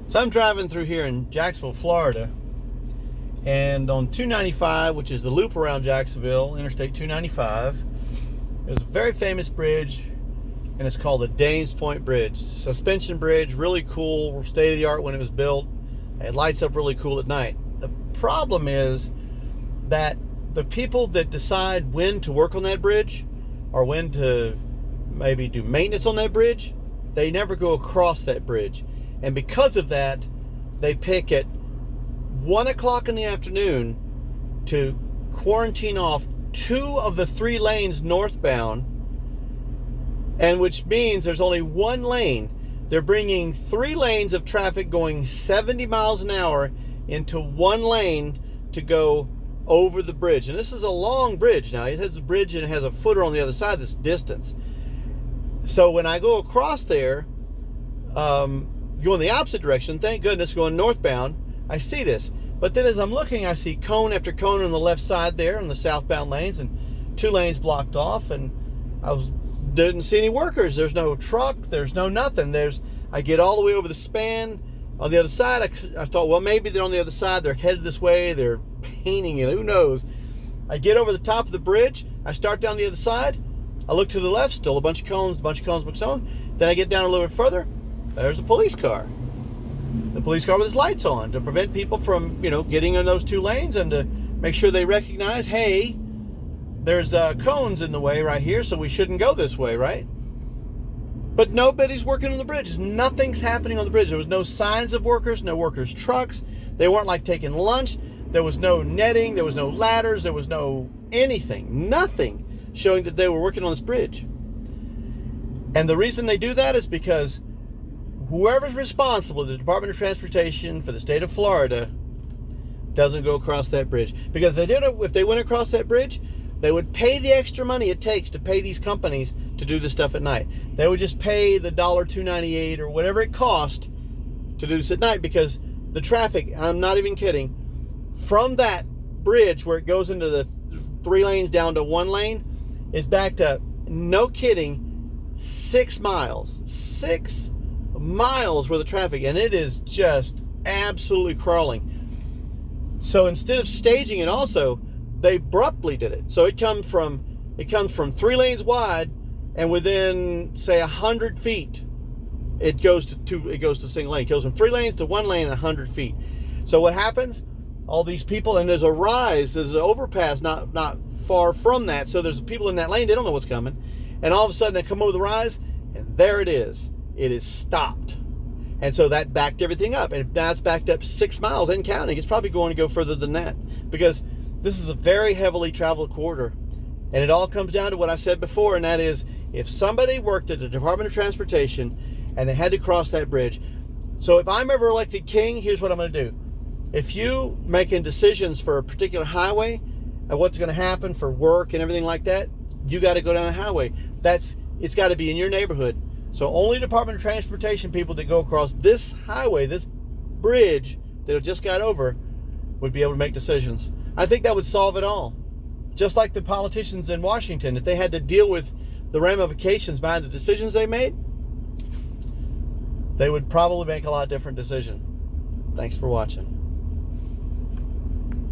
So I'm driving through here in Jacksonville, Florida, and on 295, which is the loop around Jacksonville, Interstate 295, there's a very famous bridge, and it's called the Dames Point Bridge. Suspension bridge, really cool, state of the art when it was built. It lights up really cool at night. The problem is that the people that decide when to work on that bridge or when to maybe do maintenance on that bridge, they never go across that bridge. And because of that, they pick at 1 o'clock in the afternoon to quarantine off 2 of the 3 lanes northbound, and which means there's only 1 lane. They're bringing 3 lanes of traffic going 70 miles an hour into 1 lane to go over the bridge. And this is a long bridge now. It has a bridge and it has a footer on the other side this distance. So when I go across there, going the opposite direction, thank goodness, going northbound, I see this. But then as I'm looking, I see cone after cone on the left side there on the southbound lanes, and 2 lanes blocked off, and didn't see any workers. There's no truck, there's no nothing. I get all the way over the span on the other side. I thought, well, maybe they're on the other side, they're headed this way, they're painting it, who knows. I get over the top of the bridge, I start down the other side, I look to the left, still a bunch of cones, then I get down a little bit further, there's a police car. The police car with its lights on to prevent people from, getting in those 2 lanes, and to make sure they recognize, hey, there's cones in the way right here, so we shouldn't go this way, right? But nobody's working on the bridge. Nothing's happening on the bridge. There was no signs of workers, no workers' trucks. They weren't like taking lunch. There was no netting. There was no ladders. There was no anything, nothing showing that they were working on this bridge. And the reason they do that is because whoever's responsible, the Department of Transportation for the state of Florida, doesn't go across that bridge. Because if they went across that bridge, they would pay the extra money it takes to pay these companies to do this stuff at night. They would just pay the $2.98 or whatever it cost to do this at night, because the traffic, I'm not even kidding, from that bridge where it goes into the 3 lanes down to 1 lane is backed up, no kidding, 6 miles. 6 miles worth of traffic, and it is just absolutely crawling. So instead of staging it, also they abruptly did it. So it comes from 3 lanes wide, and within say 100 feet it goes to single lane. It goes from 3 lanes to 1 lane in 100 feet. So what happens? All these people, and there's an overpass not far from that, so there's people in that lane, they don't know what's coming, and all of a sudden they come over the rise, and there it is stopped. And so that backed everything up, and now it's backed up 6 miles and counting. It's probably going to go further than that, because this is a very heavily traveled corridor. And it all comes down to what I said before, and that is, if somebody worked at the Department of Transportation and they had to cross that bridge. So if I'm ever elected king, here's what I'm going to do. If you making decisions for a particular highway and what's going to happen for work and everything like that, you got to go down the highway. It's got to be in your neighborhood. So only Department of Transportation people that go across this highway, this bridge that I just got over, would be able to make decisions. I think that would solve it all. Just like the politicians in Washington, if they had to deal with the ramifications behind the decisions they made, they would probably make a lot different decision. Thanks for watching.